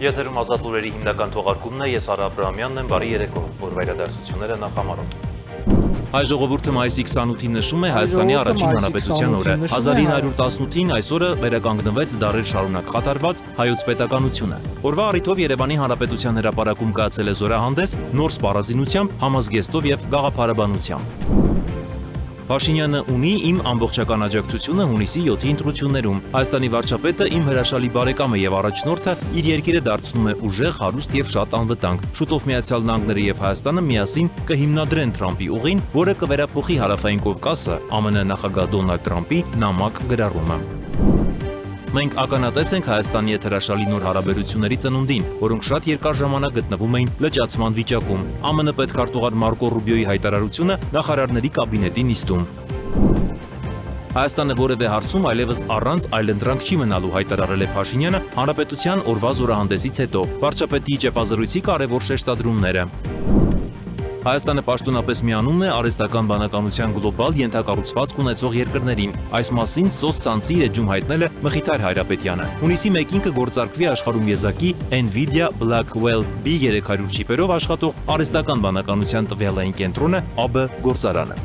Եթերում ազատ լուրերի հիմնական թողարկումն է, ես Արա Աբրահամյանն եմ, բարի երեկո, որ վերադարձությունները նախամարոտ։ Հայ ժողովուրդը մայիսի 28-ին նշում է Հայաստանի առաջին հանրապետության օրը։ 1918-ին այս օրը վերականգնվեց դարեր շարունակ խաթարված հայոց պետականությունը։ Օրվա առիթով Երևանի Հանրապետության հրապարակում կայացել է զորահանդես նոր սպառազինությամբ, համազգեստով եւ գաղափարաբանությամբ։ Փաշինյանը ունի իմ ամբողջական աջակցությունը հունիսի 7-ի ընտրություններում։ Հայաստանի վարչապետը իմ հրաշալի բարեկամը եւ առաջնորդը իր երկիրը դարձնում է ուժեղ, հարուստ եւ շատ անվտանգ։ Շուտով Միացյալ Նահանգները եւ Հայաստանը միասին կհիմնադրեն Թրամփի ուղին, որը կվերափոխի Հարավային Կովկասը ԱՄՆ նախագահ Դոնալդ Թրամփի նամակ գրառումը։ Մենք ականատես ենք Հայաստանի հետ հրաշալի նոր հարաբերությունների ծնունդին, որոնք շատ երկար ժամանակ գտնվում էին լճացման վիճակում։ ԱՄՆ պետքարտուղար Մարկո Ռուբիոյի հայտարարությունը նախարարների կաբինետի նիստում։ Հայաստանը որևէ հարցում այլևս առանց այլընտրանք չի մնալու, հայտարարել է Փաշինյանը Հանրապետության օրվա զորահանդեսից հետո։ Վարչապետի ճեպազրույցի կարևոր շեշտադրումները։ Հայաստանը պաշտոնապես միանում է արհեստական բանականության գլոբալ ենթակառուցվածք ունեցող երկրներին։ Այս մասին սոցցանցի իր էջում հայտնել է Մխիթար Հայրապետյանը։ Հունիսի 1-ին կգործարկվի աշխարհում եզակի Nvidia Blackwell B300 չիպերով աշխատող արհեստական բանականության տվյալային կենտրոնը ԱԲ գործարանը։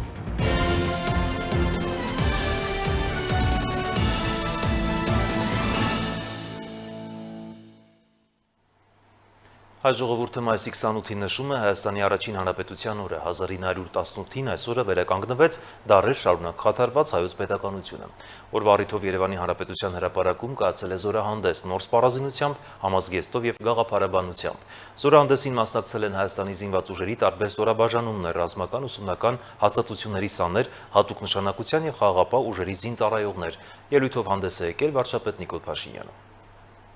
Հայ ժողովուրդը մայիսի 28-ին նշում է Հայաստանի առաջին հանրապետության օրը։ 1918-ին այս օրը վերականգնվեց դարեր շարունակ խաթարված հայոց պետականությունը։ Օրվա առիթով Երևանի Հանրապետության հրապարակում կայացել է զորահանդես նոր սպառազինությամբ, համազգեստով եւ գաղափարաբանությամբ։ Զորահանդեսին մասնակցել են Հայաստանի զինված ուժերի տարբեր ստորաբաժանումներ, ռազմական ուսումնական հաստատությունների սաներ, հատուկ նշանակության եւ խաղաղապահ ուժերի զինծառայողներ։ Ելույթով հանդես է եկել վարչապետ Նիկոլ Փաշինյանը։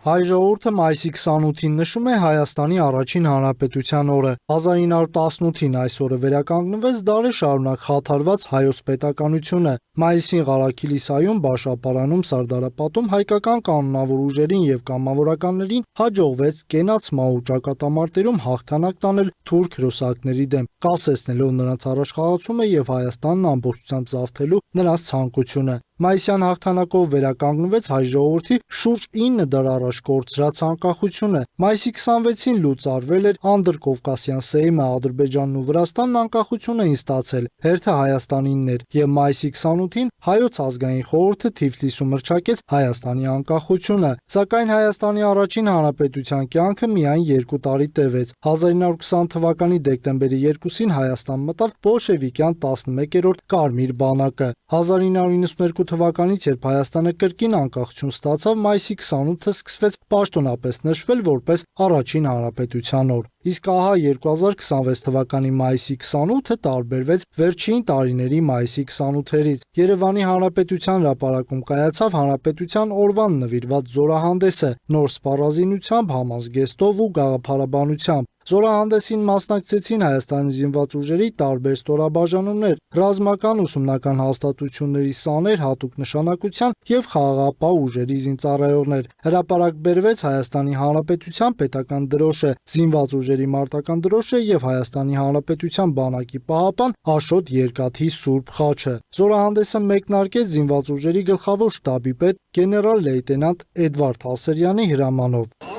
Հայ ժողովուրդը մայիսի 28-ին նշում է Հայաստանի առաջին հանրապետության օրը։ 1918-ին այս օրը վերականգնվեց դարեր շարունակ խաթարված հայոց պետականությունը։ Մայիսին Ղարաքիլի սայում, Բաշապարանում, Սարդարապատում հայկական կանոնավոր ուժերին եւ կամավորականներին հաջողվեց կենաց մահու ճակատամարտերում հաղթանակ տանել թուրք հրոսակների դեմ, կասեցնելով նրանց առաջխաղացումը եւ Հայաստանն ամբողջությամբ զավթելու նրանց ցանկությունը։ Մայիսյան հաղթանակով վերականգնվեց հայ ժողովրդի շուրջ 9 դար առաջ կորցրած անկախությունը։ Մայիսի 26-ին լուծարվել էր Անդրկովկասյան Սեյմը, Ադրբեջանն ու Վրաստանն անկախություն էին ստացել, հերթը Հայաստանինն էր, եւ մայիսի 28-ին Հայոց ազգային խորհուրդը Թիֆլիսում հռչակեց Հայաստանի անկախությունը։ Սակայն Հայաստանի առաջին հանրապետության կյանքը միայն 2 տարի տևեց։ 1920 թվականի դեկտեմբերի 2-ին Հայաստան մտավ բոլշևիկյան 11-րդ Կարմիր բանակը։ 1992 թվականից, երբ Հայաստանը կրկին անկախություն ստացավ, մայիսի 28-ը սկսվեց պաշտոնապես նշվել որպես առաջին հանրապետության օր։ Իսկ ահա 2026 թվականի մայիսի 28-ը տարբերվեց վերջին տարիների մայիսի 28-երից։ Երևանի Հանրապետության հրապարակում կայացավ հանրապետության օրվան նվիրված զորահանդեսը նոր սպառազինությամբ, համազգեստով ու գաղափարաբանությամբ։ Զորահանդեսին մասնակցեցին Հայաստանի զինված ուժերի տարբեր ստորաբաժանումներ, ռազմական ուսումնական հաստատությունների սաներ, հատուկ նշանակության եւ խաղաղապահ ուժերի զինծառայողներ։ Հրապարակ բերվեց Հայաստանի Հանրապետության պետական դրոշը, զինված ուժերի մարտական դրոշը եւ Հայաստանի Հանրապետության բանակի պահապան Աշոտ Երկաթի Սուրբ խաչը։ Զորահանդեսը մեկնարկեց զինված ուժերի գլխավոր շտաբի պետ գեներալ լեյտենանտ Էդվարդ Հասերյանի հրամանով։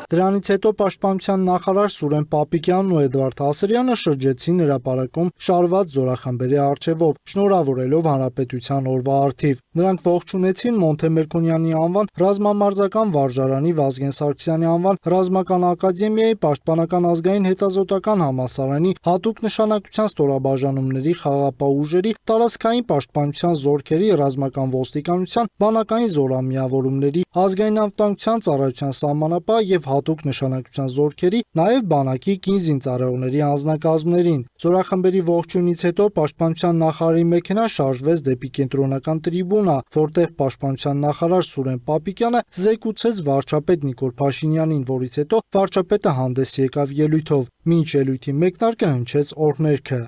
Դրանից հետո պաշտպանության նախարար Սուրեն Պապիկյանն ու Էդվարդ Հասերյանը շրջեցին հրապարակում շարված զորախմբերի առջևով, շնորհավորելով հանրապետության օրվա առթիվ։ Նրանք ողջունեցին Մոնթե Մերկոնյանի անվան ռազմամարզական վարժարանի, Վազգեն Սարգսյանի անվան ռազմական ակադեմիայի, Պաշտպանական ազգային հետազոտական համալսարանի, հատուկ նշանակության ստորաբաժանումների, խաղաղապահ ուժերի, տարածքային պաշտպանության զորքերի, ռազմական ոստիկանության, բանակային զորամիավորումների, ազգային անվտանգության ծառայության սահմանապահ եւ հատուկ նշանակության զորքերի, նաև բանակի կին զինծառայողների անձնակազմներին։ Զորախմբերի ողջույնից հետո պաշտպանության նախարարի մեքենան շարժվեց դեպի կենտրոնական տրիբունա, որտեղ պաշտպանության նախարար Սուրեն Պապիկյանը զեկուցեց վարչապետ Նիկոլ Փաշինյանին, որից հետո վարչապետը հանդես եկավ ելույթով։ Մինչ ելույթի մեկնարկը հնչեց օրհներգը։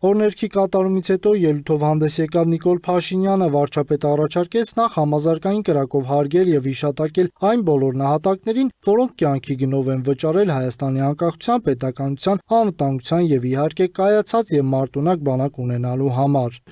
Օրներքի կատարումից հետո ելույթով հանդես եկավ Նիկոլ Փաշինյանը, վարչապետը առաջարկեց նախ համազարգային կրակով հարգել եւ հիշատակել այն բոլոր նահատակներին, որոնք կյանքի գնով են վճարել Հայաստանի անկախության, պետականության, անվտանգության եւ իհարկե կայացած եւ մարտունակ բանակ ունենալու համար։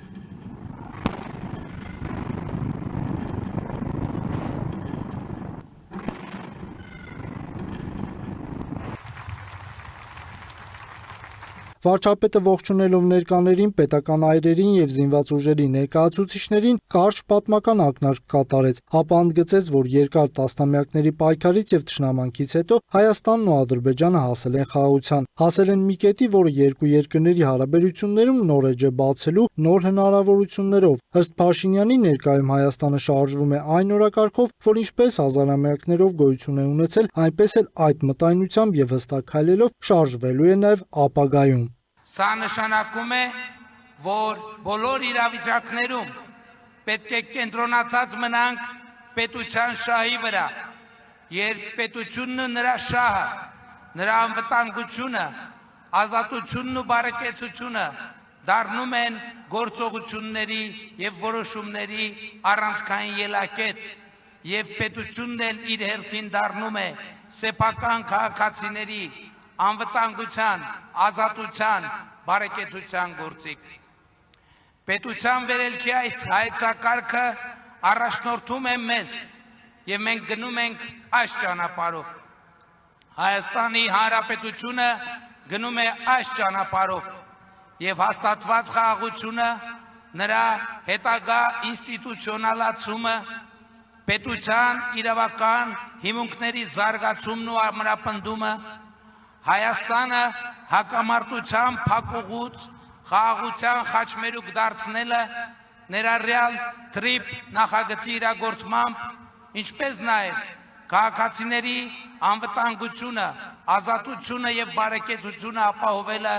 Վարչապետը ողջունելով ներկաներին, պետական այրերին եւ զինված ուժերի ներկայացուցիչներին կարճ պատմական ակնարկ կատարեց, ապա ընդգծեց, որ երկար տասնամյակների պայքարից եւ թշնամանքից հետո Հայաստանն ու Ադրբեջանը հասել են խաղաղության, հասել են մի կետի, որը երկու երկրների հարաբերություններում նոր էջ է բացելու նոր հնարավորություններով։ Ըստ Փաշինյանի, ներկայում Հայաստանը շարժվում է այն օրակարգով, որ ինչպես հազարամյակներով գոյություն է ունեցել, այնպես էլ այդ մտայնությամբ եւ հստակ քայլելով շարժվելու է նաեւ ապագայում։ Սա նշանակում է, որ բոլոր իրավիճակներում պետք է կենտրոնացած մնանք պետության շահի վրա, երբ պետությունն ու նրա շահը, նրա անվտանգությունը, ազատությունն ու բարեկեցությունը դառնում են գործողությունների եւ որոշումների առանցքային ելակետ, եւ պետությունն էլ իր հերթին դառնում է սեփական քաղաքացիների անվտանգության, ազատության, բարեկեցության գործիք։ Պետության վերելքի այդ հայեցակարգը առաջնորդում է մեզ եւ մենք գնում ենք այս ճանապարհով։ Հայաստանի Հանրապետությունը գնում է այս ճանապարհով եւ հաստատված խաղաղությունը, նրա հետագա ինստիտուցիոնալացումը, պետության իրավական հիմունքների զարգացումն ու ամրապնդումը, Հայաստանը հակամարտության փակուղուց խաղաղության խաչմերուկ դարձնելը, ներառյալ TRIP նախագծի իրագործմամբ, ինչպես նաև քաղաքացիների անվտանգությունը, ազատությունը եւ բարեկեցությունը ապահովելը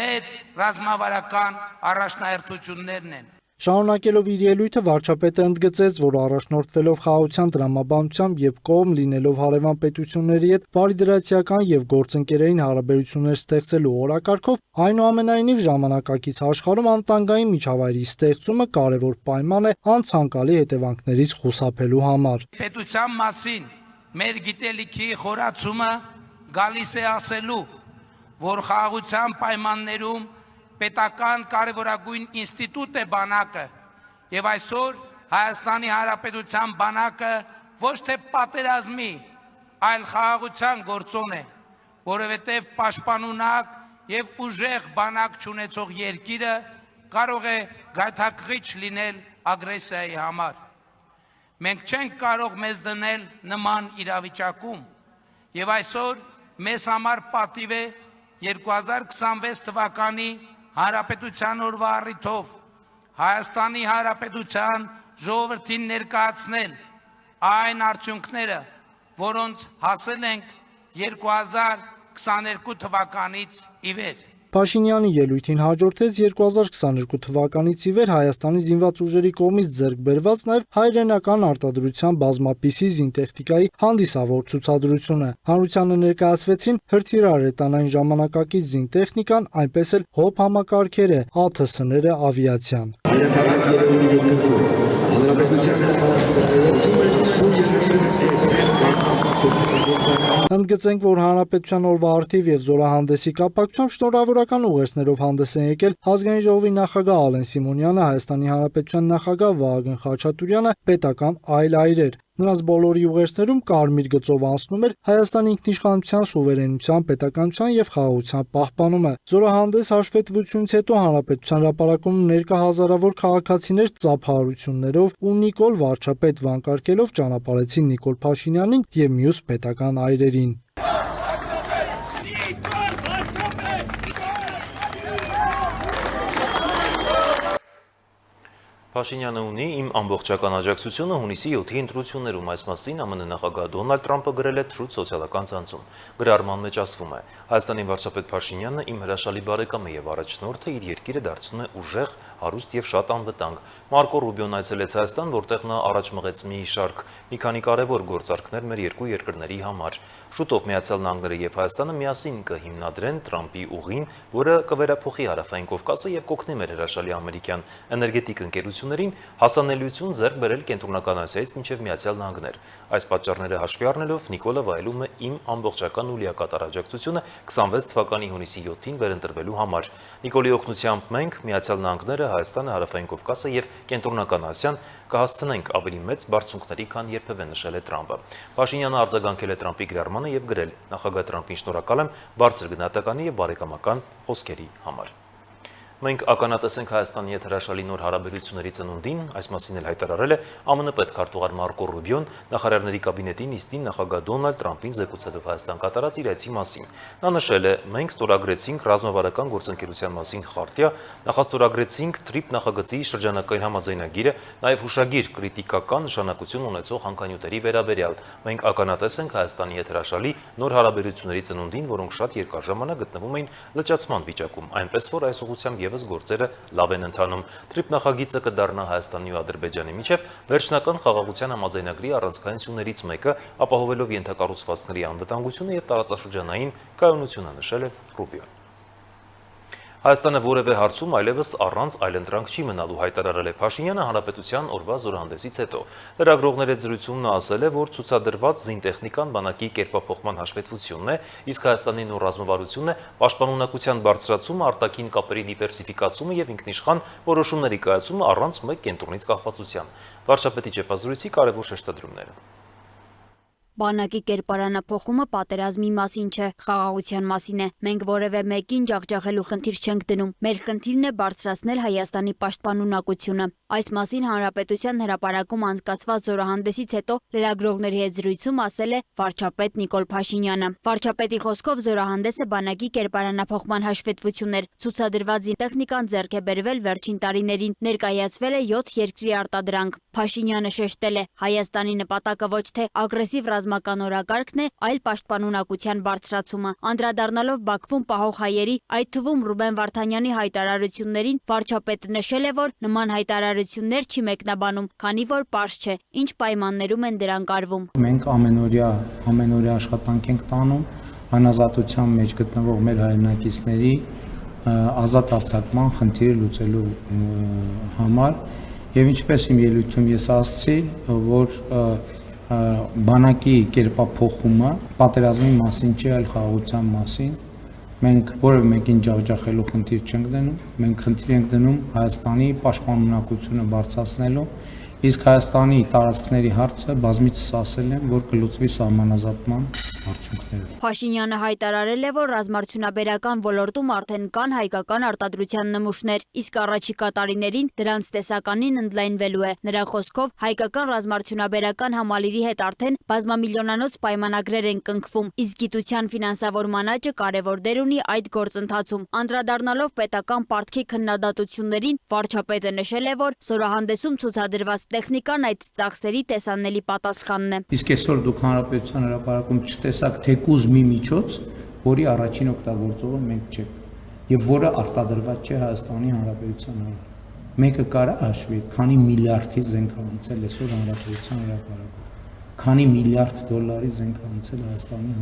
մեր ռազմավարական առաջնահերթություններն են։ Շարունակելով իր ելույթը, վարչապետը ընդգծեց, որ առաջնորդվելով խաղաղության տրամաբանությամբ եւ կողմ լինելով հարևան պետությունների հետ բարիդրացիական եւ գործընկերային հարաբերություններ ստեղծելու օրակարգով, այնուամենայնիվ ժամանակակից աշխարհում անվտանգային միջավայրի ստեղծումը կարևոր պայման է անցանկալի հետևանքներից խուսափելու համար։ Պետության մասին մեր գիտելիքի խորացումը գալիս է ասելու, որ խաղաղության պայմաններում պետական կարևորագույն ինստիտուտ է բանակը եւ այսօր Հայաստանի Հանրապետության բանակը ոչ թե պատերազմի, այլ խաղաղության գործոն է, որովհետեւ պաշտպանունակ եւ ուժեղ բանակ չունեցող երկիրը կարող է գայթակղիչ լինել ագրեսիայի համար։ Մենք չենք կարող մեզ դնել նման իրավիճակում եւ այսօր մեզ համար պատիվ է 2026 թվականի Հանրապետության օրվա առիթով Հայաստանի Հանրապետության ժողովրդին ներկայացնել այն արդյունքները, որոնց հասել ենք 2022 թվականից ի վեր։ Փաշինյանի ելույթին հաջորդեց 2022 թվականից ի վեր Հայաստանի զինված ուժերի կողմից ձեռք բերված նաև հայրենական արտադրության բազմապիսի զինտեխնիկայի հանդիսավոր ցուցադրությունը։ Հանրությանը ներկայացվեցին հրթիռարետանային ժամանակակից զինտեխնիկան, այնպես էլ հոբ համակարգերը, ԱԹՍ-ները, ավիացիան։ Ընդգծենք, որ Հանրապետության օրվա առթիվ եւ զորահանդեսի կապակցությամբ շնորհավորական ուղերձներով հանդես են եկել Ազգային ժողովի նախագահ Ալեն Սիմոնյանը, Հայաստանի Հանրապետության նախագահ Վահագն Խաչատուրյանը, պետական այլ այրեր։ Նրանց բոլորի ուղերձներում կարմիր գծով անցնում էր Հայաստանի ինքնիշխանության, սուվերենության, պետականության եւ խաղաղության պահպանումը։ Զորահանդես հաշվետվությունից հետո Հանրապետության հրապարակում ներկա հազարավոր քաղաքացիներ ծափահարություններով ու Նիկոլ վարչապետ վանկարկելով ճանապարհեցին Նիկոլ Փաշինյանին եւ մյուս պետական այրերին։ Փաշինյանը ունի իմ ամբողջական աջակցությունը հունիսի 7-ի ընտրություններում, այս մասին ԱՄՆ նախագահ Դոնալդ Թրամփը գրել է Truth սոցիալական ցանցում։ Գրառման մեջ ասվում է. Հայաստանի վարչապետ Փաշինյանը իմ հրաշալի բարեկամը եւ առաջնորդը իր երկիրը դարձնում է ուժեղ, հարուստ եւ շատ անվտանգ։ Մարկո Ռուբիոն այցելեց Հայաստան, որտեղ նա առաջ մղեց մի քանի կարևոր գործարքներ մեր երկու երկրների համար։ Շուտով Միացյալ Նահանգները եւ Հայաստանը միասին կհիմնադրեն Տրամպի ուղին, որը կվերափոխի Հարավային Կովկասը եւ կօգնի մեր հրաշալի ամերիկյան էներգետիկ ընկերություններին հասանելիություն ձեռք բերել Կենտրոնական Ասիայից մինչեւ Միացյալ Նահանգներ։ Այս պատճառները հաշվի առնելով Նիկոլը վայելում է իմ ամբողջական ու լիակատար աջակցությունը 26 թվականի հունիսի 7-ին վերընտրվելու համար։ Նիկոլի օգնությամբ մենք Միացյալ Նահանգները, Հայաստանը, Հարավային Կովկասը եւ Կենտրոնական Ասիան կհասցնենք ավելի մեծ բարձունքների, քան երբևէ նշել է Տրամպը։ Փաշինյանը արձագանքել է Տրամպի գրառմանը եւ գրել. նախագահ Տրամպին շնորհակալ եմ բարձր գնահատականի եւ բարեկամական խոսքերի համար։ Մենք ականատես ենք Հայաստանի հետ հրաշալի նոր հարաբերությունների ծնունդին, այս մասին էլ հայտարարել է ԱՄՆ պետքարտուղար Մարկո Ռուբիոն նախարարների կաբինետի նիստին նախագահ Դոնալդ Տրամպին զեկուցելով Հայաստան կատարած իր այցի մասին։ Նա նշել է. մենք ստորագրեցինք ռազմավարական գործընկերության մասին խարտիա, նախաստորագրեցինք TRIP նախագծի շրջանակային համաձայնագիրը, նաև հուշագիր կրիտիկական նշանակություն ունեցող հանքանյութերի վերաբերյալ։ Մենք ականատես ենք Հայաստանի հետ հրաշալի նոր հարաբերությունների ծնունդին, որոնք շատ երկար ժամանակ գտնվում էին լճացման վիճակում, այնպես որ այս ուղղությամբ եւս գործերը լավ են ընթանում։ TRIP նախագիծը կդառնա Հայաստանի ու Ադրբեջանի միջև վերջնական խաղաղության համաձայնագրի առանցքային սյուներից մեկը, ապահովելով ենթակառուցվածքների անվտանգությունը եւ տարածաշրջանային կայունությունը, նշել է Ռուբիոն։ Հայաստանը որևէ հարցում այլևս առանց այլընտրանք չի մնալու, հայտարարել է Փաշինյանը Հանրապետության օրվա զորահանդեսից հետո։ Լրագրողների հետ զրույցում նա ասել է, որ ցուցադրված զինտեխնիկան բանակի կերպափոխման հաշվետվությունն է, իսկ Հայաստանի նոր ռազմավարությունը պաշտպանունակության բարձրացումը, արտաքին կապերի դիվերսիֆիկացումը եւ ինքնիշխան որոշումների կայացումը առանց մեկ կենտրոնից կախվածության։ Վարչապետի ճեպազրույցի կարևոր շեշտադրումները։ Բանակի կերպարանափոխումը պատերազմի մասին չէ, խաղաղության մասին է։ Մենք որևէ մեկին ջախջախելու խնդիր չենք դնում։ Մեր խնդիրն է բարձրացնել Հայաստանի պաշտպանունակությունը։ Այս մասին Հանրապետության հրապարակում անցկացված զորահանդեսից հետո լրագրողների հետ զրույցում ասել է վարչապետ Նիկոլ Փաշինյանը։ Վարչապետի խոսքով զորահանդեսը բանակի կերպարանափոխման հաշվետվություն էր։ Ցուցադրված զինտեխնիկան ձեռք է բերվել վերջին տարիներին, ներկայացվել է 7 երկրի արտադրանք։ Փաշինյանը շեշտել է, Հայաստանի նպատակը ոչ թե ագրեսիվ ռազմական օրակարգն է, այլ պաշտպանունակության բարձրացումը։ Անդրադառնալով Բաքվում պահող հայերի, այդ թվում Ռուբեն Վարդանյանի հայտարարություններին, վարչապետը նշել է, որ նման հայտարարություններ չի մեկնաբանում, քանի որ պարզ չէ, ինչ պայմաններում են դրանք արվում։ Մենք ամենօրյա աշխատանք ենք տանում անազատության մեջ գտնվող մեր հայրենակիցների ազատ արձակման խնդիրը լուծելու համար, եւ ինչպես իմ ելույթում ես ասացի, որ բանակի կերպափոխումը պատերազմի մասին չէ, այլ խաղաղության մասին։ Մենք որևէ մեկին ջախջախելու խնդիր չենք դնում, մենք խնդիր ենք դնում Հայաստանի պաշտպանունակությունը բարձրացնելու, իսկ Հայաստանի տարածքների հարցը բազմիցս ասել եմ, որ կլուծվի սահմանազատման արդյունքներով։ Փաշինյանը հայտարարել է, որ ռազմարդյունաբերական ոլորտում արդեն կան հայկական արտադրության նմուշներ, իսկ առաջիկա տարիներին դրանց տեսականին ընդլայնվելու է։ Նրա խոսքով հայկական ռազմարդյունաբերական համալիրի հետ արդեն բազմամիլիոնանոց պայմանագրեր են կնքվում, իսկ գիտության ֆինանսավորման աճը կարևոր դեր ունի այդ գործընթացում։ Անդրադառնալով պետական պարտքի քննադատություններին, վարչապետը նշել է, որ զորահանդեսում ցուցադրված տեխնիկան այդ ծախսերի տեսանելի պատասխանն է։ Իսկ այսօր դուք Հանրապետության հրապարակում չտեսաք թեկուզ մի միջոց, որի առաջին օգտագործողը մենք չենք, եւ որը արտադրված չէ Հայաստանի Հանրապետության համար։ Մեկը կարա հաշվի, քանի միլիարդի զենք անցել այսօր Հանրապետության հրապարակում, քանի միլիարդ դոլարի զենք անցել Հայաստանի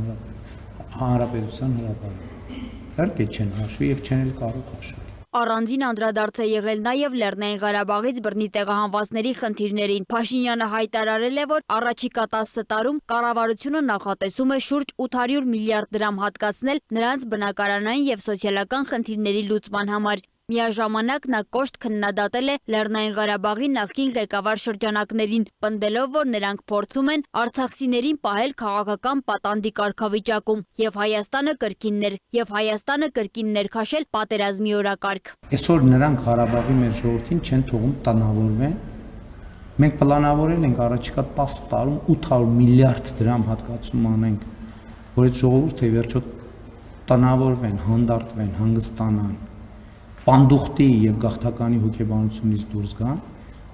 Հանրապետության հրապարակում։ Իհարկե չեն հաշվի եւ չեն էլ կարող հաշվել։ Առանձին անդրադարձ է եղել նաև Լեռնային Ղարաբաղից բռնի տեղահանվածների խնդիրներին։ Փաշինյանը հայտարարել է, որ առաջիկա 10 տարում կառավարությունը նախատեսում է շուրջ 800 միլիարդ դրամ հատկացնել նրանց բնակարանային եւ սոցիալական խնդիրների լուծման համար։ Միաժամանակ նա կոշտ քննադատել է Լեռնային Ղարաբաղի նախկին ղեկավար շրջանակներին, պնդելով, որ նրանք փորձում են արցախցիներին պահել քաղաքական պատանդի կարգավիճակում եւ Հայաստանը կրկին ներքաշել պատերազմի օրակարգ։ Այսօր նրանք Ղարաբաղի մեր ժողովրդին չեն թողում տնավորվեն։ Մենք պլանավորել ենք առաջիկա 10 տարում 800 միլիարդ դրամ հատկացում անենք, որ այդ ժողովուրդը վերջո տնավորվեն, հանդարտվեն, հանգստանան, պանդուխտի եւ գաղթականի հոգեբանությունից դուրս գան,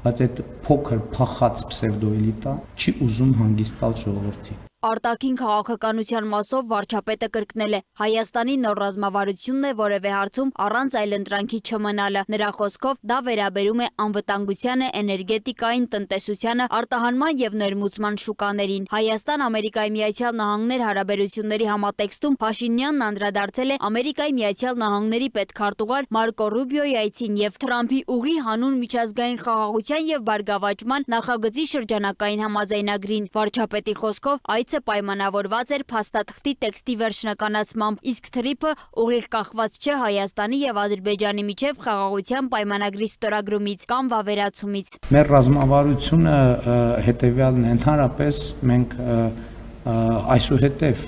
բայց այդ փոքր փախած պսևդոէլիտա չի ուզում հանգիստ տալ ժողովրդին։ արտաքին քաղաքականության մասով վարչապետը կրկնել է Հայաստանի նոր ռազմավարությունն է որևէ հարցում առանց այլընտրանքի չմնալը։ Նրա խոսքով դա վերաբերում է անվտանգությանը, էներգետիկային, տնտեսությանը, արտահանման եւ ներմուծման շուկաներին։ Հայաստան-Ամերիկայի Միացյալ Նահանգներ հարաբերությունների համատեքստում Փաշինյանն անդրադարձել է Ամերիկայի Միացյալ Նահանգների պետքարտուղար Մարկո Ռուբիոյի այցին եւ Թրամփի ուղի հանուն միջազգային խաղաղության եւ բարգավաճման նախագծի շրջանակային համաձայնագրին։ Վարչապետի խոսքով այցը պայմանավորված էր փաստաթղթի տեքստի վերջնականացմամբ, իսկ թրիփը ուղիղ կախված չէ Հայաստանի եւ Ադրբեջանի միջև խաղաղության պայմանագրի ստորագրումից կամ վավերացումից։ Մեր ռազմավարությունը հետեւյալն է, ընդհանրապես մենք այսուհետև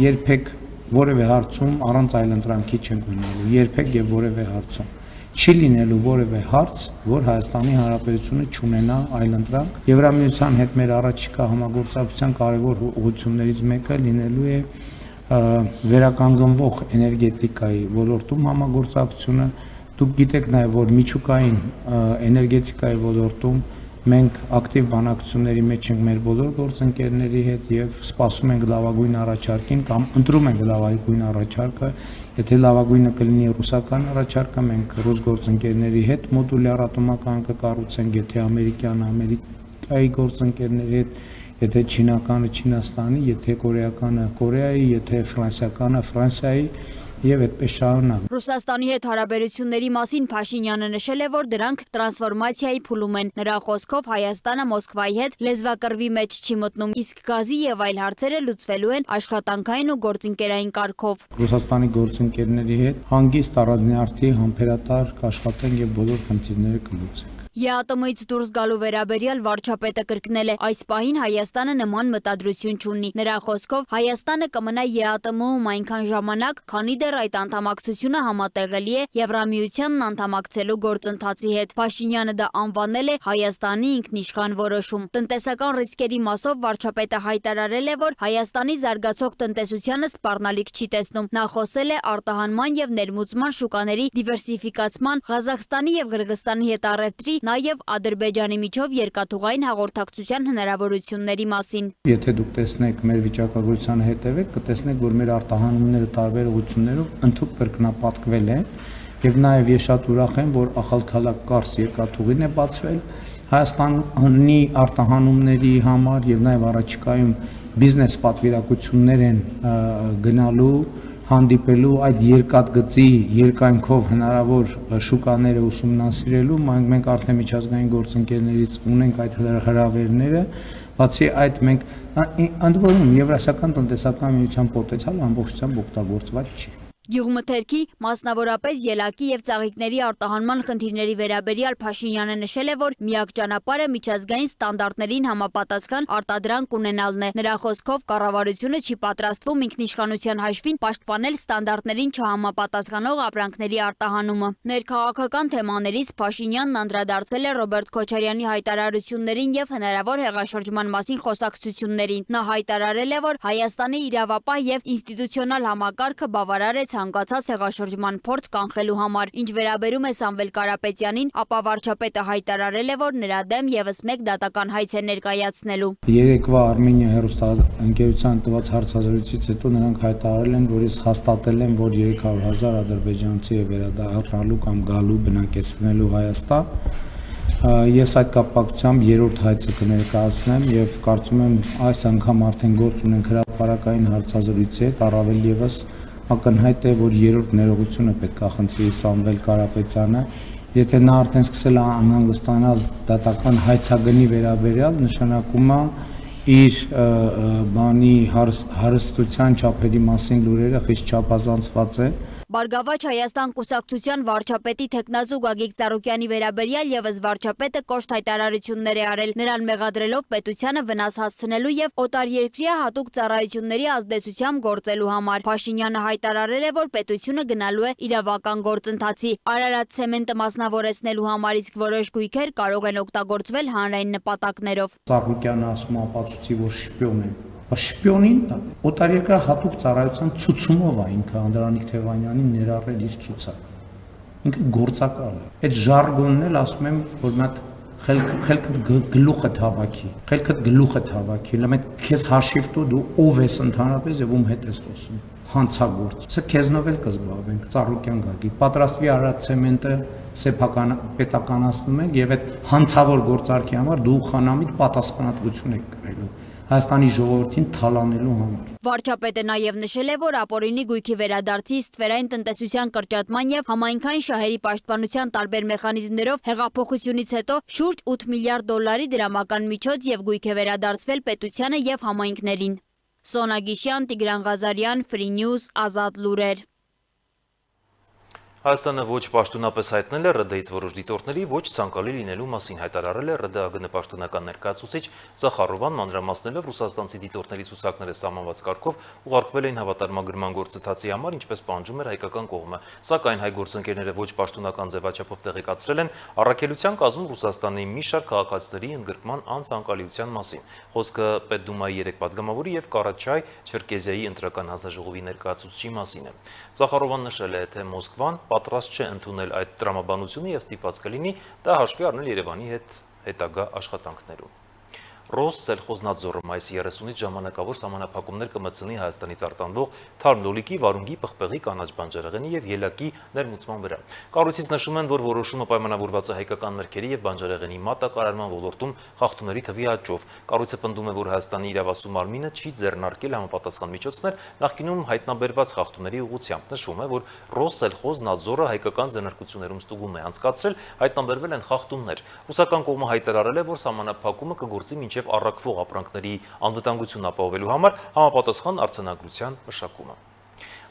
երբեք որևէ հարցում առանց այլընտրանքի չենք մնալու, երբեք եւ որևէ հարցում չի լինելու որևէ հարց, որ Հայաստանի Հանրապետությունը չունենա այլընտրանք։ Եվրամիության հետ մեր առաջիկա համագործակցության կարևոր ուղղություններից մեկը լինելու է վերականգնվող էներգետիկայի ոլորտում համագործակցությունը։ Դուք գիտեք նաև, որ միջուկային էներգետիկայի ոլորտում մենք ակտիվ բանակցությունների մեջ ենք մեր բոլոր գործընկերների հետ եւ սպասում ենք լավագույն առաջարկին կամ ընտրում ենք լավագույն առաջարկը։ Եթե լավագույնը կլինի ռուսական առաջարկը, մենք ռուս գործընկերների հետ մոդուլյար ատոմական կկառուցենք, եթե ամերիկյանը Ամերիկայի գործընկերների հետ, եթե չինականը Չինաստանի, եթե կորեականը Կորեայի, եթե ֆրանսիականը Ֆրանսիայի եւ այդպես շարունակ։ Ռուսաստանի հետ հարաբերությունների մասին Փաշինյանը նշել է, որ դրանք տրանսֆորմացիայի փուլում են։ Նրա խոսքով Հայաստանը Մոսկվայի հետ լեզվակռվի մեջ չի մտնում, իսկ գազի եւ այլ հարցերը լուծվելու են աշխատանքային ու գործընկերային կարգով։ Ռուսաստանի գործընկերների հետ հանգիստ առանձնյարդի համբերատար կաշխատենք եւ բոլոր խնդիրները կլուծենք։ ԵԱՏՄ-ից դուրս գալու վերաբերյալ վարչապետը կրկնել է, այս պահին Հայաստանը նման մտադրություն չունի։ Նրա խոսքով Հայաստանը կմնա ԵԱՏՄ-ում այնքան ժամանակ, քանի դեռ այդ անդամակցությունը համատեղելի է Եվրամիությանն անդամակցելու գործընթացի հետ։ Փաշինյանը դա անվանել է Հայաստանի ինքնիշխան որոշում։ Տնտեսական ռիսկերի մասով վարչապետը հայտարարել է, որ Հայաստանի զարգացող տնտեսությանը սպառնալիք չի տեսնում։ Նա խոսել է արտահանման եւ ներմուծման շուկաների դիվերսիֆիկացման, Ղազախստանի եւ Կырգызստանի հետ առևտրի, նաև Ադրբեջանի միջով երկաթուղային հաղորդակցության հնարավորությունների մասին։ Եթե դուք տեսնեք մեր վիճակագրությանը հետևեք, կտեսնեք, որ մեր արտահանումները տարբեր ուղղություններով ընդհանուր կրկնապատկվել է, եւ նաև ես շատ ուրախ եմ, որ Ախալքալակ-Կարս երկաթուղին է բացվել Հայաստանի արտահանումների համար եւ նաև առաջիկայում բիզնես պատվիրակություններ են գնալու հանդիպելու այդ երկաթգծի երկայնքով հնարավոր շուկաները ուսումնասիրելու, մենք արդեն միջազգային գործընկերներից ունենք այդ հրավերները, բացի այդ մենք ընդ որում Եվրասիական տնտեսական միության պոտենցիալը ամբողջությամբ օգտագործված չի։ Գյուղմթերքի, մասնավորապես ելակի եւ ծաղիկների արտահանման խնդիրների վերաբերյալ Փաշինյանը նշել է, որ միակ ճանապարհը միջազգային ստանդարտներին համապատասխան արտադրանք ունենալն է։ Նրա խոսքով կառավարությունը չի պատրաստվում ինքնիշխանության հաշվին պաշտպանել ստանդարտներին չհամապատասխանող ապրանքների արտահանումը։ Ներքաղաքական թեմաներից Փաշինյանն անդրադարձել է Ռոբերտ Քոչարյանի հայտարարություններին եւ հնարավոր հեղաշրջման մասին խոսակցություններին։ Նա հայտարարել է, որ Հայաստանի իրավապահ եւ ինստիտուցիոնալ համակարգը բավարար է ցանկացած հեղաշրջման փորձ կանխելու համար։ Ինչ վերաբերում է Սամվել Կարապետյանին, ապա վարչապետը հայտարարել է, որ նրա դեմ եւս մեկ դատական հայց է ներկայացնելու։ Երեկվա Արմենիա հեռուստաընկերության տված հարցազրույցից հետո նրանք հայտարարել են, որ ես հաստատել եմ, որ 300,000 ադրբեջանցի է վերադառնալու կամ գալու բնակեցնելու Հայաստան։ Ես այդ կապակցությամբ երրորդ հայցը կներկայացնեմ եւ կարծում եմ այս անգամ արդեն գործ ունենք հրապարակային հարցազրույցի հետ, առավել եւս ակնհայտ է, որ երրորդ ներողությունը պետք է խնդրի Սամվել Կարապետյանը, եթե նա արդեն սկսել է անհանգստանալ դատական հայցագնի վերաբերյալ, նշանակում է իր բանի հարստության չափերի մասին լուրերը խիստ չափազանցված են։ Բարգավաճ Հայաստան կուսակցության վարչապետի թեկնածու Գագիկ Ծառուկյանի վերաբերյալ եւս վարչապետը կոշտ հայտարարություններ է արել, նրան մեղադրելով պետությանը վնաս հասցնելու եւ օտարերկրյա հատուկ ծառայությունների ազդեցությամբ գործելու համար։ Փաշինյանը հայտարարել է, որ պետությունը գնալու է իրավական գործընթացի, Արարատ ցեմենտը մասնավորեցնելու համար, իսկ որոշ գույքեր կարող են օգտագործվել հանրային նպատակներով։ Ծառուկյանը ասում ապացուցի, որ շպիոն է։ Շպիոնին օտարերկրյա հատուկ ծառայության ցուցումով է ինքը Անդրանիկ Թևանյանին ներառել իր ցուցակ։ Ինքը գործակալ է։ Այդ ժարգոնն էլ ասում եմ, որ մատ խելքդ գլուխը հավաքի, լմետ քեզ հաշիվ տու դու ով ես ընդհանրապես եւ ում հետ ես խոսում, հանցագործ։ Սա քեզնով էլ կզբաղվենք, Ծառուկյան Գագիկ, պատրաստվի արած ցեմենտը սեփական պետականացնում ենք եւ այդ հանցավոր գործարքի համար դու խանամիտ պատասխանատվություն եք կրելու Հայաստանի ժողովրդին թալանելու համար։ Վարչապետը նաև նշել է, որ ապօրինի գույքի վերադարձի, ստվերային տնտեսության կրճատման եւ համայնքային շահերի պաշտպանության տարբեր մեխանիզմներով հեղափոխությունից հետո շուրջ 8 միլիարդ դոլարի դրամական միջոց եւ գույք է վերադարձվել պետությանը եւ համայնքներին։ Սոնա Գիշյան, Տիգրան Ղազարյան, Free News, Ազատ լուրեր։ Հայաստանը ոչ պաշտոնապես հայտնել է ՌԴ-ից որոշ դիտորդների ոչ ցանկալի լինելու մասին հայտարարել է ՌԴԱԳՆ պաշտոնական ներկայացուցիչ Զախարովան, մանրամասնելով ռուսաստանցի դիտորդների ցուցակները սահմանված կարգով ուղարկվել էին հավատարմագրման գործընթացի համար, ինչպես պահանջում էր հայկական կողմը, սակայն հայ գործընկերները ոչ պաշտոնական ձևաչափով տեղեկացրել են առաքելության կազմում Ռուսաստանի մի շարք քաղաքացիների ընդգրկման անցանկալիության մասին։ Խոսքը Պետդումայի 3 падգամավորի եւ Կարաչայ Չերկեզիայի ընտրական հանձնաժողովի ներկայացուցչի մասին է։ Զախարովան նշել է, թե Մոսկվան պատրաստ չէ ընդունել այդ տրամաբանությունը եւ ստիպված կլինի դա հաշվի առնել Երևանի հետ հետագա աշխատանքներում։ Ռոսսելխոզնadzորը մայիսի 30-ից ժամանակավոր սահմանափակումներ կմտցնի Հայաստանից արտանվող թարմ լոլիկի, վարունգի, պղպեղի, կանաչ բանջարեղենի եւ ելակի ներմուծման վրա։ Կառույցից նշում են, որ որոշումը պայմանավորված է հայկական մրգերի եւ բանջարեղենի մատակարարման ոլորտում խախտումների թվի աճով։ Կառույցը պնդում է, որ Հայաստանի իրավասու մարմինը չի ձեռնարկել համապատասխան միջոցներ նախկինում հայտնաբերված խախտումների ուղղությամբ։ Նշվում է, որ Ռոսսելխոզնadzորը հայկական ձեռնարկություններում ստուգում է անցկացրել, հայտնաբերվել են խախտումներ։ Ռուսական կողմը հայտարարել է, որ սահմանափակումը կգործի մինչև առաքվող ապրանքների անվտանգություն ապահովելու համար համապատասխան արձանագրության մշակումը։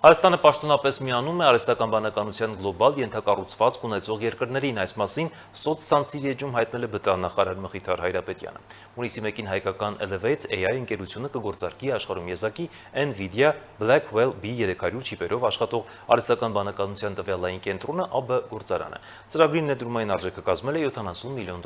Հայաստանը պաշտոնապես միանում է արհեստական բանականության գլոբալ ենթակառուցվածք ունեցող երկրներին, այս մասին սոցցանցերի էջում հայտնել է ԲՏԱ նախարար Մխիթար Հայրապետյանը։ Հունիսի 1-ին հայկական Elevate AI ընկերությունը կգործարկի աշխարհում եզակի NVIDIA Blackwell B300 չիպերով աշխատող արհեստական բանականության տվյալային կենտրոնը ԱԲ գործարանը։ Ծրագրի ներդրումային արժեքը կազմել է $70 միլիոն։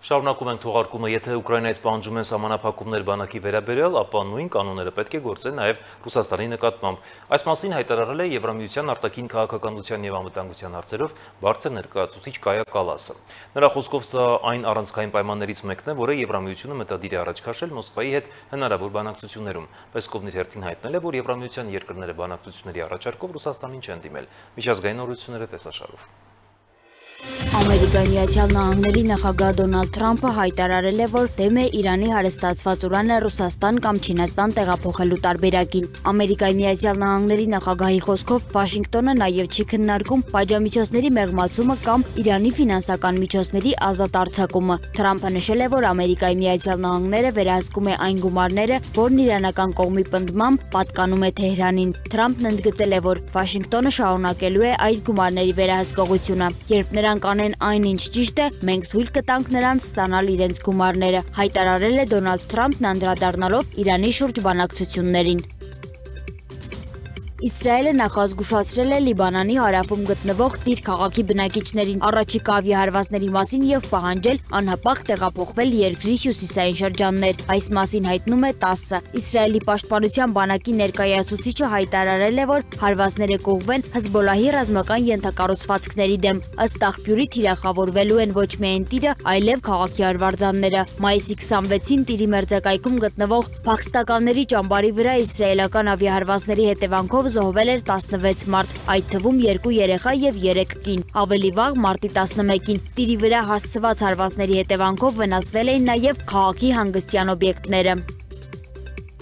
Շարունակում ենք թողարկումը, եթե Ուկրաինայից պահանջում են սահմանափակումներ բանակի վերաբերյալ, ապա նույն կանոնները պետք է գործեն նաև Ռուսաստանի նկատմամբ։ Այս մասին հայտարարել է Եվրամիության արտաքին քաղաքականության եւ անվտանգության հարցերով բարձր ներկայացուցիչ Կայա Կալասը։ Նրա խոսքով սա այն առանցքային պայմաններից մեկն է, որը Եվրամիությունը մտադիր է առաջ քաշել Մոսկվայի հետ հնարավոր բանակցություններում։ Պեսկովն իր հերթին հայտնել է, որ Եվրամիության երկրները բանակցությունների առաջարկով Ռուսաստանին չեն դիմել։ Միջազգային օրենությունները տեսաշարով։ Ամերիկայի Միացյալ Նահանգների նախագահ Դոնալդ Թրամփը հայտարարել է, որ դեմ է Իրանի հարստացված ուրանը Ռուսաստան կամ Չինաստան տեղափոխելու տարբերակին։ Ամերիկայի Միացյալ Նահանգների նախագահի խոսքով Վաշինգտոնը նաև չի քննարկում պատժամիջոցների մեղմացումը կամ Իրանի ֆինանսական միջոցների ազատ արձակումը։ Թրամփը նշել է, որ Ամերիկայի Միացյալ Նահանգները վերահսկում է այն գումարները, որն իրանական կողմի պնդմամբ պատկանում է Թեհրանին։ Թրամփն ընդգծել է, որ Վաշինգտոնը շարունակելու է այդ գումարների վերահսկողությունը։ Երբ նրանք անեն այն, ինչ ճիշտ է, մենք թույլ կտանք նրանց ստանալ իրենց գումարները, հայտարարել է Դոնալդ Թրամփն անդրադառնալով Իրանի շուրջ բանակցություններին։ Իսրայելը նախազգուշացրել է Լիբանանի հարավում գտնվող Տիր քաղաքի բնակիչներին առաջիկա ավիահարվածների մասին եւ պահանջել անհապաղ տեղափոխվել երկրի հյուսիսային շրջաններ։ Այս մասին հայտնում է ՏԱՍՍ-ը։ Իսրայելի պաշտպանության բանակի ներկայացուցիչը հայտարարել է, որ հարվածները կուղվեն Հեզբոլլահի ռազմական ենթակառուցվածքների դեմ։ Ըստ աղբյուրի թիրախավորվելու են ոչ միայն Տիրը, այլև քաղաքի արվարձանները։ Մայիսի 26-ին Տիրի մերձակայքում գտնվող փախստականների ճամբարի վրա իսրայելական ավիահարվածների հետևանքով զոհվել էր 16 մարդ, այդ թվում 2 երեխա եւ 3 կին։ Ավելի վաղ մարտի 11-ին Տիրի վրա հասցված հարվածների հետևանքով վնասվել էին նաեւ քաղաքի հանգստյան օբյեկտները։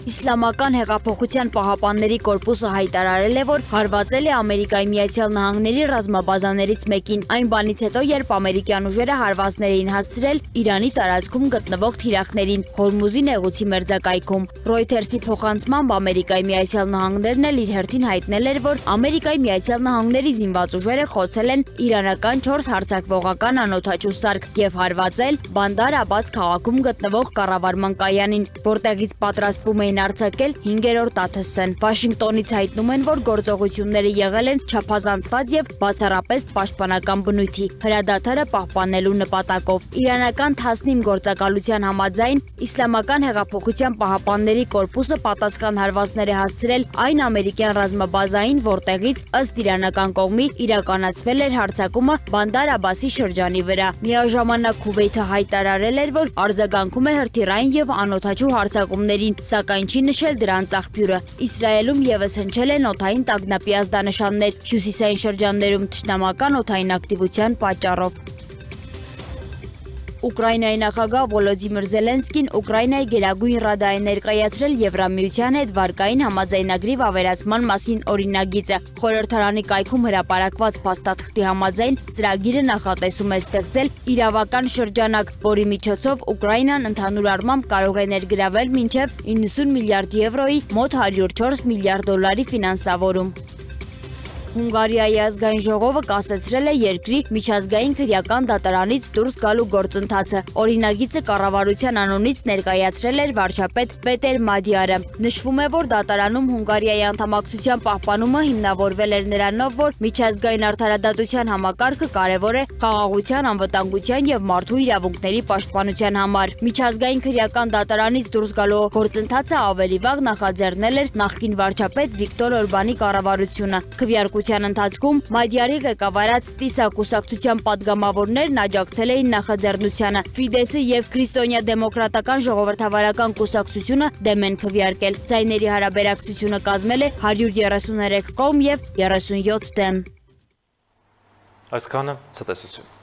Իսլամական հեղափոխության պահապանների կորպուսը հայտարարել է, որ հարվածել է Ամերիկայի Միացյալ Նահանգների ռազմաբազաներից մեկին, այն բանից հետո, երբ ամերիկյան ուժերը հարվածներ էին հասցրել Իրանի տարածքում գտնվող թիրախներին Հորմուզի նեղուցի մերձակայքում։ Reuters-ի փոխանցմամբ Ամերիկայի Միացյալ Նահանգներն էլ իր հերթին հայտնել էր, որ Ամերիկայի Միացյալ Նահանգների զինված ուժերը խոցել են իրանական 4 հարձակվողական անօդաչու սարք եւ հարվածել Բանդար Աբաս քաղաքում գտնվող կառավարման կայանին, որտեղից պատրաստվում էին արձակել 5-րդ ԱԹՍ-ն։ Վաշինգտոնից հայտնում են, որ գործողությունները եղել են չափազանցված եւ բացառապես պաշտպանական բնույթի, հրադադարը պահպանելու նպատակով։ Իրանական Թասնիմ գործակալության համաձայն Իսլամական հեղափոխության պահապանների կորպուսը պատասխան հարվածներ է հասցրել այն ամերիկյան ռազմաբազային, որտեղից ըստ իրանական կողմի իրականացվել էր հարձակումը Բանդար Աբասի շրջանի վրա։ Միաժամանակ Քուվեյթը հայտարարել էր, որ արձագանքում է հրթիռային եւ անօդաչու հարձակումներին, սակայն չի նշել դրանց աղբյուրը։ Իսրայելում եւս հնչել են օդային տագնապի ազդանշաններ հյուսիսային շրջաններում թշնամական օդային ակտիվության պատճառով։ Ուկրաինայի նախագահ Վոլոդիմիր Զելենսկին Ուկրաինայի Գերագույն Ռադայի ներկայացրել Եվրամիության հետ վարկային համաձայնագրի վավերացման մասին օրինագիծը։ Խորհրդարանի կայքում հրապարակված փաստաթղթի համաձայն ծրագիրը նախատեսում է ստեղծել իրավական շրջանակ, որի միջոցով Ուկրաինան ընդհանուր առմամբ կարող է ներգրավել մինչև 90 միլիարդ եվրոյի մոտ 104 միլիարդ դոլարի ֆինանսավորում։ Հունգարիայի ազգային ժողովը կասեցրել է երկրի միջազգային քրեական դատարանից դուրս գալու գործընթացը։ Օրինագիծը կառավարության անունից ներկայացրել էր վարչապետ Պետեր Մադյարը։ Նշվում է, որ դատարանում Հունգարիայի անդամակցության պահպանումը հիմնավորվել էր նրանով, որ միջազգային արդարադատության համակարգը կարևոր է խաղաղության, անվտանգության եւ մարդու իրավունքների պաշտպանության համար։ Միջազգային քրեական դատարանից դուրս գալու գործընթացը ավելի վաղ նախաձեռնել էր նախկին վարչապետ Վիկտոր Օրբանի կառավարությունը։ Քվեարկության ընթացքում Մադյարի ղեկավարած ՏԻՍԱ կուսակցության падգամավորներն աջակցել էին նախաձեռնությանը։ Ֆիդեսը եւ Քրիստոնյա դեմոկրատական ժողովրդավարական կուսակցությունը դեմ են քվեարկել։ Ձայների հարաբերակցությունը կազմել է 133 կողմ եւ 37 դեմ։ Այսքանը ցտեսություն։